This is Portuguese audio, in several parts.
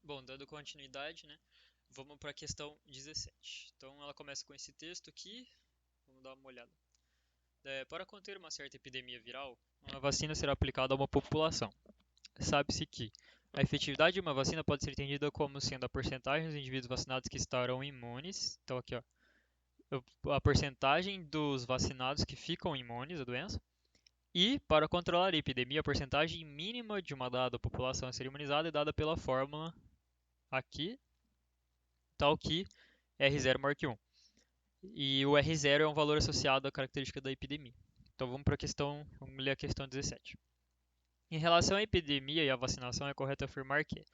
Bom, dando continuidade, né? Vamos para a questão 17. Então, ela começa com esse texto aqui. Vamos dar uma olhada. Para conter uma certa epidemia viral, uma vacina será aplicada a uma população. Sabe-se que a efetividade de uma vacina pode ser entendida como sendo a porcentagem dos indivíduos vacinados que estarão imunes. Então, aqui, ó, a porcentagem dos vacinados que ficam imunes à doença. E, para controlar a epidemia, a porcentagem mínima de uma dada população a ser imunizada é dada pela fórmula aqui, tal que R0 maior que 1. E o R0 é um valor associado à característica da epidemia. Então vamos ler a questão 17. Em relação à epidemia e à vacinação, é correto afirmar que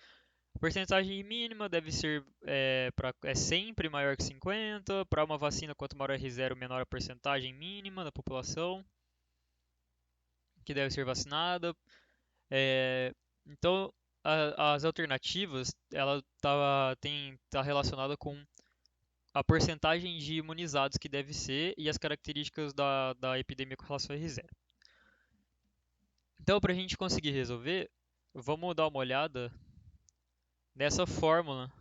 a porcentagem mínima deve ser é sempre maior que 50. Para uma vacina, quanto maior o R0, menor a porcentagem mínima da população que deve ser vacinada. É, então, as alternativas, ela tá relacionada com a porcentagem de imunizados que deve ser e as características da epidemia com relação a R0. Então, para a gente conseguir resolver, vamos dar uma olhada nessa fórmula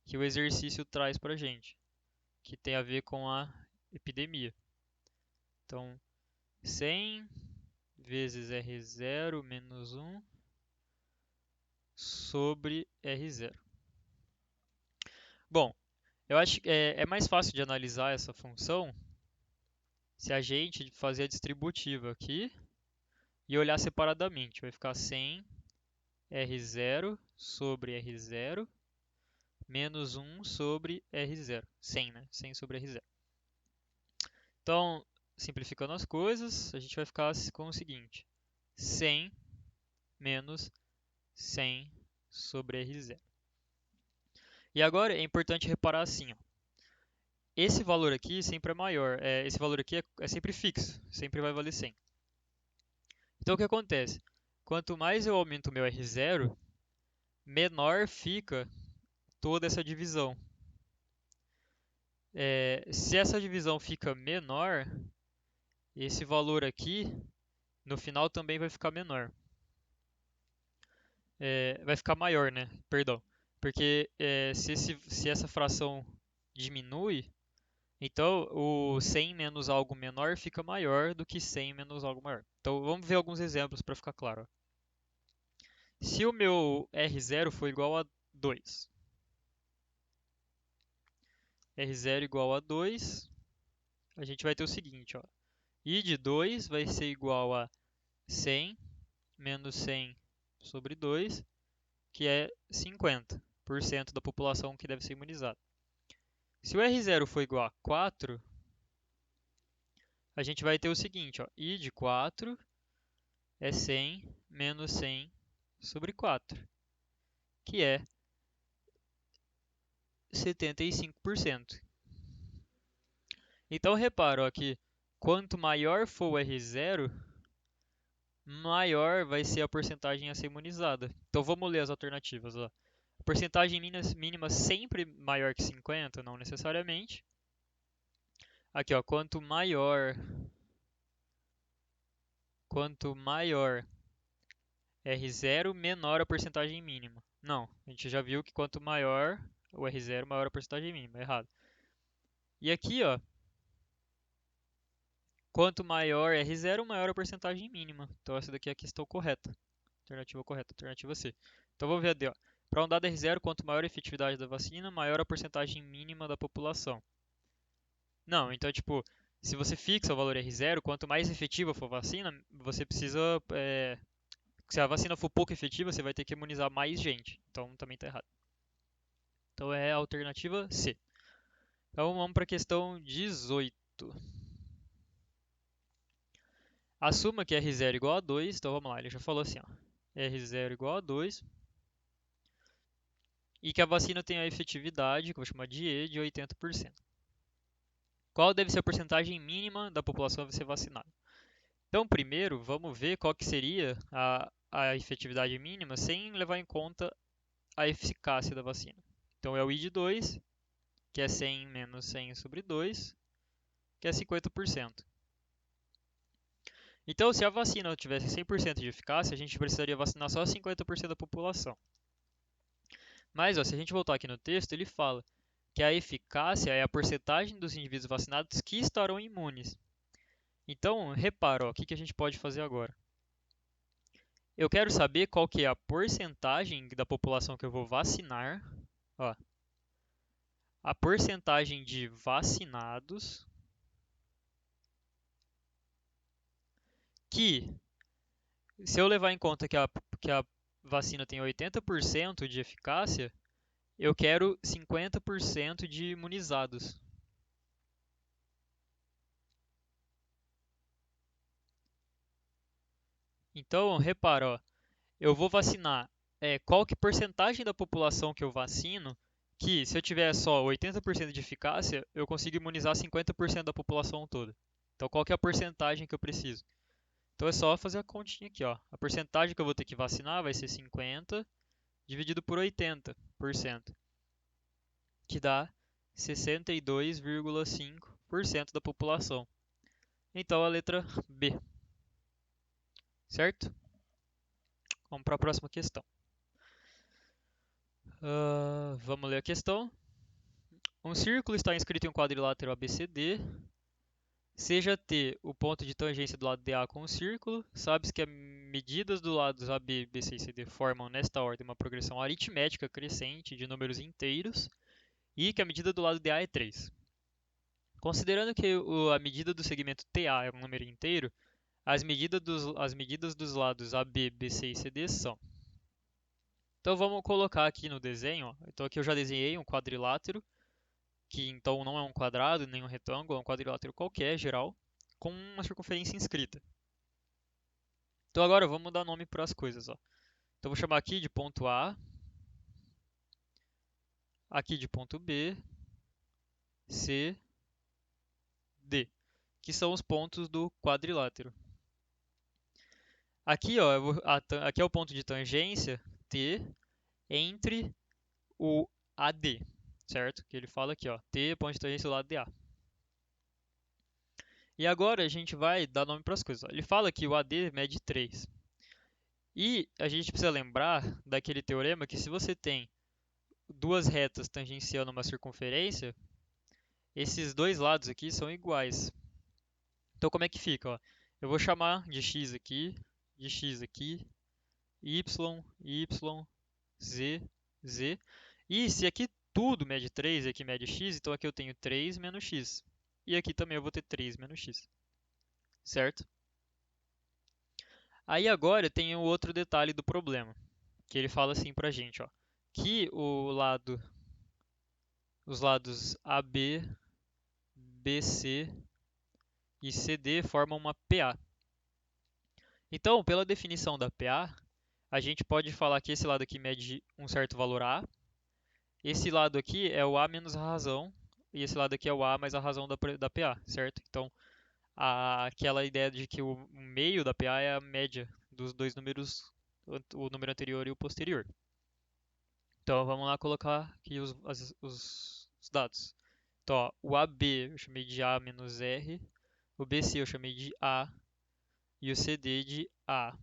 que o exercício traz para a gente, que tem a ver com a epidemia. Então, 100 vezes R0 menos 1 sobre R0. Bom, eu acho que é mais fácil de analisar essa função se a gente fazer a distributiva aqui e olhar separadamente. Vai ficar 100 R0 sobre R0 menos 1 sobre R0. 100, né? 100 sobre R0. Então, simplificando as coisas, a gente vai ficar com o seguinte: 100 menos 100 sobre R0. E agora é importante reparar assim, ó, esse valor aqui sempre é maior, esse valor aqui é sempre fixo, sempre vai valer 100. Então o que acontece? Quanto mais eu aumento o meu R0, menor fica toda essa divisão. Se essa divisão fica menor, esse valor aqui no final também vai ficar menor. Vai ficar maior, né? Perdão. Porque se essa fração diminui, então o 100 menos algo menor fica maior do que 100 menos algo maior. Então vamos ver alguns exemplos para ficar claro. Se o meu R0 for igual a 2, R0 igual a 2, a gente vai ter o seguinte, ó. I de 2 vai ser igual a 100 menos 100 sobre 2, que é 50% da população que deve ser imunizada. Se o R0 for igual a 4, a gente vai ter o seguinte, ó, I de 4 é 100 menos 100 sobre 4, que é 75%. Então repara ó, que quanto maior for o R0, maior vai ser a porcentagem a ser imunizada. Então vamos ler as alternativas. Ó. A porcentagem mínima sempre maior que 50, não necessariamente. Aqui, ó, quanto maior R0, menor a porcentagem mínima. Não, a gente já viu que quanto maior o R0, maior a porcentagem mínima. Errado. E aqui, ó, quanto maior R0, maior a porcentagem mínima. Então essa daqui é a questão correta. Alternativa correta, alternativa C. Então vamos ver a D, ó. Para um dado R0, quanto maior a efetividade da vacina, maior a porcentagem mínima da população. Não, então tipo, se você fixa o valor R0, quanto mais efetiva for a vacina, você precisa se a vacina for pouco efetiva, você vai ter que imunizar mais gente. Então também está errado. Então é a alternativa C. Então vamos para a questão 18. Assuma que R0 igual a 2. Então vamos lá, ele já falou assim, ó. R0 igual a 2. E que a vacina tem a efetividade, que eu vou chamar de E, de 80%. Qual deve ser a porcentagem mínima da população a ser vacinada? Então, primeiro, vamos ver qual que seria a efetividade mínima sem levar em conta a eficácia da vacina. Então, é o I de 2, que é 100 menos 100 sobre 2, que é 50%. Então, se a vacina tivesse 100% de eficácia, a gente precisaria vacinar só 50% da população. Mas, ó, se a gente voltar aqui no texto, ele fala que a eficácia é a porcentagem dos indivíduos vacinados que estarão imunes. Então, repara, ó, o que que a gente pode fazer agora? Eu quero saber qual que é a porcentagem da população que eu vou vacinar. Ó, a porcentagem de vacinados que, se eu levar em conta que a vacina tem 80% de eficácia, eu quero 50% de imunizados. Então, repara, ó, eu vou vacinar qual que porcentagem da população que eu vacino que, se eu tiver só 80% de eficácia, eu consigo imunizar 50% da população toda. Então, qual que é a porcentagem que eu preciso? Então, é só fazer a continha aqui, ó. A porcentagem que eu vou ter que vacinar vai ser 50 dividido por 80%, que dá 62,5% da população. Então, a letra B, certo? Vamos para a próxima questão. Vamos ler a questão. Um círculo está inscrito em um quadrilátero ABCD. Seja T o ponto de tangência do lado DA com o círculo, sabe-se que as medidas dos lados AB, BC e CD formam, nesta ordem, uma progressão aritmética crescente de números inteiros e que a medida do lado DA é 3. Considerando que a medida do segmento TA é um número inteiro, as medidas dos lados AB, BC e CD são. Então vamos colocar aqui no desenho, ó. Então aqui eu já desenhei um quadrilátero, que então não é um quadrado nem um retângulo, é um quadrilátero qualquer, geral, com uma circunferência inscrita. Então agora vamos dar nome para as coisas, ó. Então vou chamar aqui de ponto A, aqui de ponto B, C, D, que são os pontos do quadrilátero. Aqui, ó, aqui é o ponto de tangência T entre o AD, certo? Que ele fala aqui, ó, T é ponto de tangência do lado de A. E agora a gente vai dar nome para as coisas. Ó. Ele fala que o AD mede 3. E a gente precisa lembrar daquele teorema que se você tem duas retas tangenciando uma circunferência, esses dois lados aqui são iguais. Então como é que fica? Ó? Eu vou chamar de x aqui, y, y, z, z. E se aqui tudo mede 3 e aqui mede x, então aqui eu tenho 3 menos x. E aqui também eu vou ter 3 menos x. Certo? Aí agora tem o outro detalhe do problema, que ele fala assim pra gente, ó, que os lados AB, BC e CD formam uma PA. Então, pela definição da PA, a gente pode falar que esse lado aqui mede um certo valor A, esse lado aqui é o A menos a razão, e esse lado aqui é o A mais a razão da PA, certo? Então, aquela ideia de que o meio da PA é a média dos dois números, o número anterior e o posterior. Então vamos lá colocar aqui os dados. Então, ó, o AB eu chamei de A menos R, o BC eu chamei de A e o CD de A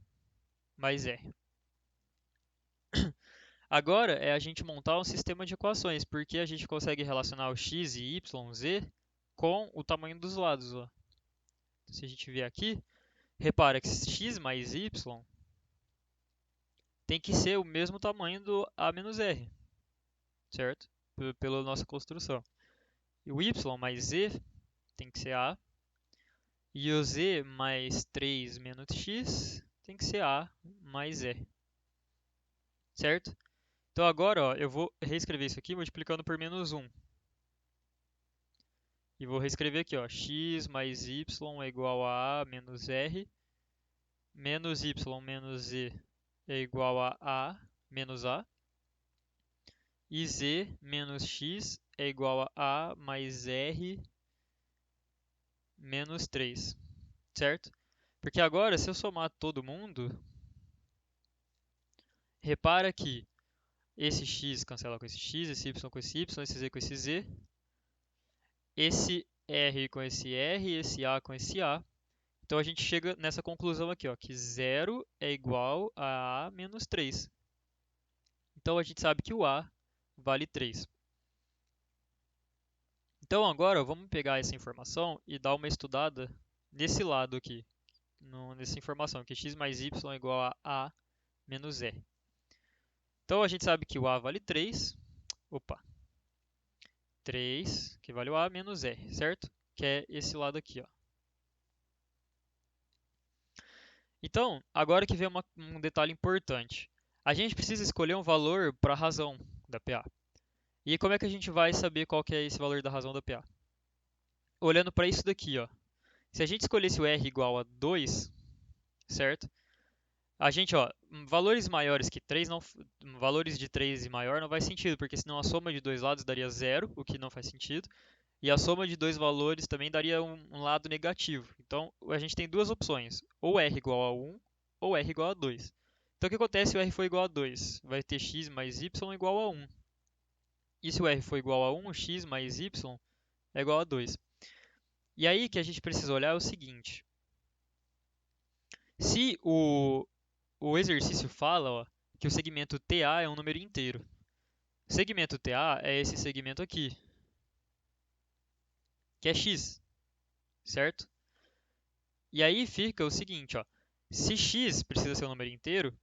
mais R. Agora é a gente montar um sistema de equações, porque a gente consegue relacionar o x e y, z com o tamanho dos lados. Ó. Se a gente vier aqui, repara que x mais y tem que ser o mesmo tamanho do A menos R, certo? Pela nossa construção. E o y mais z tem que ser A. E o z mais 3 menos x tem que ser A mais R. Certo? Então agora ó, eu vou reescrever isso aqui multiplicando por menos 1. E vou reescrever aqui, ó, x mais y é igual a menos R, menos y menos z é igual a menos A, e z menos x é igual a mais R menos 3, certo? Porque agora, se eu somar todo mundo, repara que esse x cancela com esse x, esse y com esse y, esse z com esse z, esse R com esse R, esse A com esse A. Então a gente chega nessa conclusão aqui, ó, que 0 é igual a menos 3. Então a gente sabe que o A vale 3. Então agora vamos pegar essa informação e dar uma estudada nesse lado aqui, nessa informação, que x mais y é igual a menos e. Então a gente sabe que o a vale 3, opa, 3, que vale o a menos e, certo? Que é esse lado aqui, ó. Então, agora que vem um detalhe importante. A gente precisa escolher um valor para a razão da PA. E como é que a gente vai saber qual que é esse valor da razão da PA? Olhando para isso daqui, ó. Se a gente escolhesse o R igual a 2, certo? A gente, ó, valores maiores que 3, não, valores de 3 e maior não faz sentido, porque senão a soma de dois lados daria zero, o que não faz sentido. E a soma de dois valores também daria um lado negativo. Então, a gente tem duas opções, ou R igual a 1 ou R igual a 2. Então, o que acontece se o R for igual a 2? Vai ter x mais y igual a 1. E se o R for igual a 1, x mais y é igual a 2. E aí que a gente precisa olhar é o seguinte. Se o exercício fala, ó, que o segmento TA é um número inteiro. O segmento TA é esse segmento aqui, que é x, certo? E aí fica o seguinte, ó, se x precisa ser um número inteiro,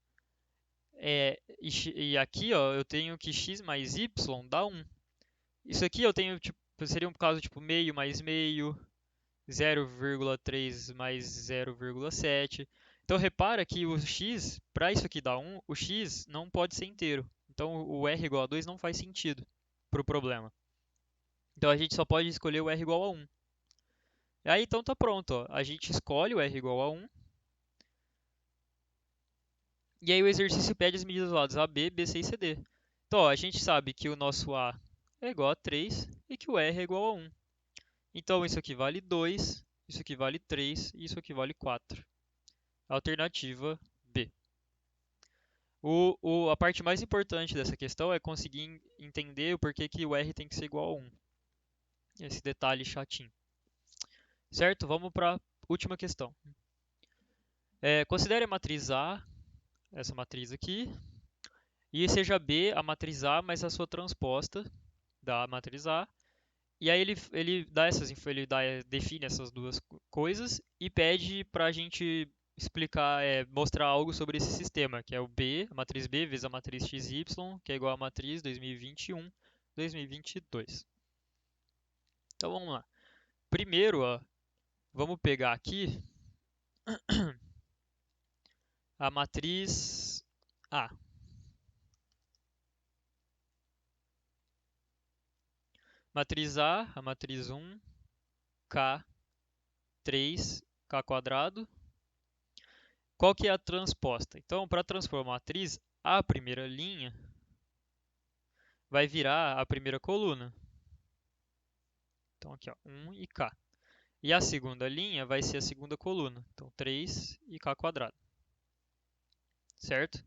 e aqui ó, eu tenho que x mais y dá 1. Isso aqui eu tenho, tipo, seria um caso tipo meio mais meio, 0,3 mais 0,7. Então repara que o x, para isso aqui dar 1, o x não pode ser inteiro. Então o r igual a 2 não faz sentido para o problema. Então a gente só pode escolher o r igual a 1. E aí então tá pronto, ó. A gente escolhe o r igual a 1. E aí o exercício pede as medidas dos lados AB, BC e CD. Então ó, a gente sabe que o nosso A é igual a 3 e que o R é igual a 1. Então isso aqui vale 2, isso aqui vale 3 e isso aqui vale 4. Alternativa B. A parte mais importante dessa questão é conseguir entender o porquê que o R tem que ser igual a 1. Esse detalhe chatinho. Certo? Vamos para a última questão. Considere a matriz A, essa matriz aqui, e seja B a matriz A mais a sua transposta da matriz A. E aí define essas duas coisas e pede para a gente explicar, mostrar algo sobre esse sistema, que é o B, a matriz B vezes a matriz XY, que é igual à matriz 2021, 2022. Então vamos lá. Primeiro, ó, vamos pegar aqui a matriz A. Matriz A matriz 1, K, 3, K quadrado. Qual que é a transposta? Então, para transformar a matriz, a primeira linha vai virar a primeira coluna. Então, aqui, ó, 1 e K. E a segunda linha vai ser a segunda coluna. Então, 3 e K quadrado. Certo?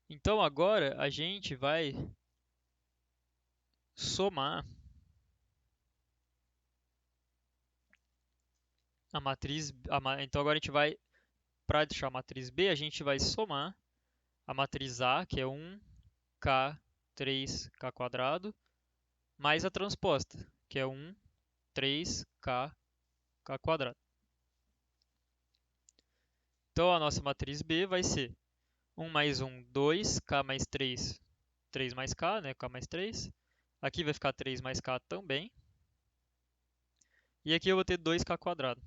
Então, agora a gente vai somar a matriz. Então, agora a gente vai, para deixar a matriz B, a gente vai somar a matriz A, que é 1, K, 3, K quadrado, mais a transposta, que é 1, 3, K, K quadrado. Então, a nossa matriz B vai ser 1 mais 1, 2, K mais 3, 3 mais K, né? K mais 3. Aqui vai ficar 3 mais K também. E aqui eu vou ter 2K quadrado.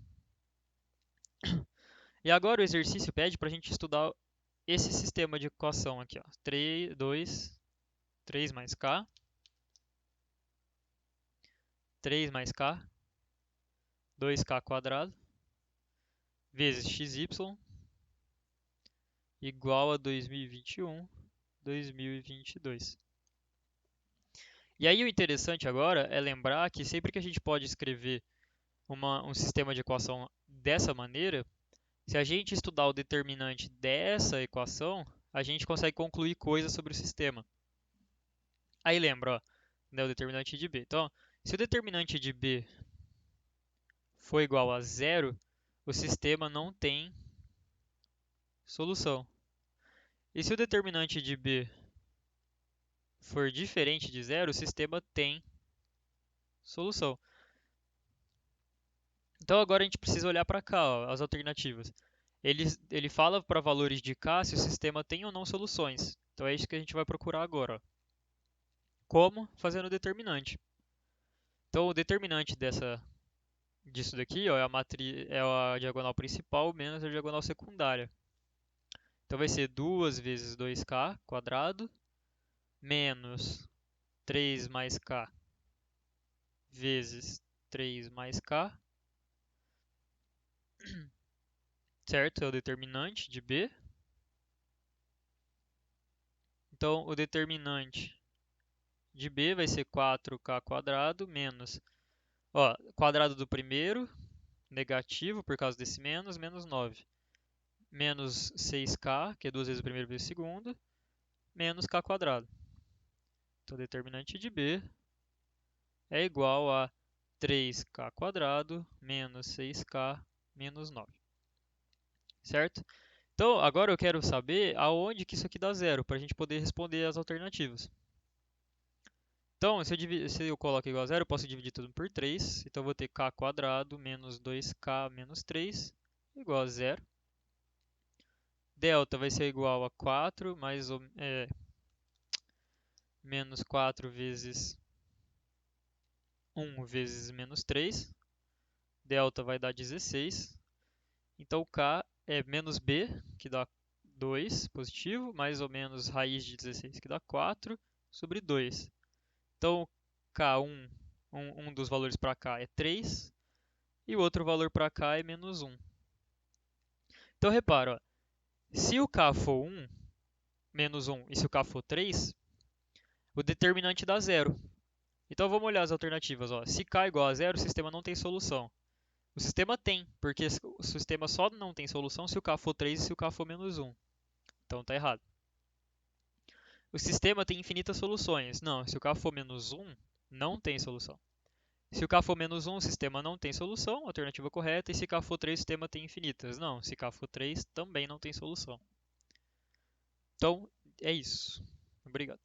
E agora o exercício pede para a gente estudar esse sistema de equação aqui, ó. 3 mais K, 3 mais K, 2K quadrado, vezes XY, igual a 2021, 2022. E aí o interessante agora é lembrar que sempre que a gente pode escrever um sistema de equação dessa maneira, se a gente estudar o determinante dessa equação, a gente consegue concluir coisas sobre o sistema. Aí lembra, ó, né, o determinante de B. Então, se o determinante de B for igual a zero, o sistema não tem solução. E se o determinante de B for diferente de zero, o sistema tem solução. Então agora a gente precisa olhar para cá, ó, as alternativas. Ele fala para valores de K se o sistema tem ou não soluções. Então é isso que a gente vai procurar agora, ó. Como? Fazendo o determinante. Então o determinante disso daqui, ó, é a diagonal principal menos a diagonal secundária. Então vai ser 2 vezes 2k quadrado menos 3 mais k vezes 3 mais k, certo? É o determinante de B. Então o determinante de B vai ser 4k quadrado menos, ó, quadrado do primeiro, negativo por causa desse menos, menos 9. Menos 6k, que é 2 vezes o primeiro vezes o segundo, menos k quadrado. Então o determinante de B é igual a 3k quadrado menos 6k menos 9. Certo? Então agora eu quero saber aonde que isso aqui dá zero, para a gente poder responder as alternativas. Então, se eu coloco igual a zero, eu posso dividir tudo por 3. Então, eu vou ter k quadrado menos 2k menos 3 igual a zero. Delta vai ser igual a 4 menos 4 vezes 1 vezes menos 3. Delta vai dar 16. Então, k é menos b, que dá 2 positivo, mais ou menos raiz de 16, que dá 4, sobre 2. Então, K1, um dos valores para cá é 3, e o outro valor para cá é menos 1. Então, repara, ó, se o K for 1, menos 1, e se o K for 3, o determinante dá 0. Então, vamos olhar as alternativas. Ó. Se K é igual a 0, o sistema não tem solução. O sistema tem, porque o sistema só não tem solução se o K for 3 e se o K for menos 1. Então, está errado. O sistema tem infinitas soluções. Não, se o K for menos 1, não tem solução. Se o K for menos 1, o sistema não tem solução, alternativa correta. E se K for 3, o sistema tem infinitas. Não, se K for 3, também não tem solução. Então, é isso. Obrigado.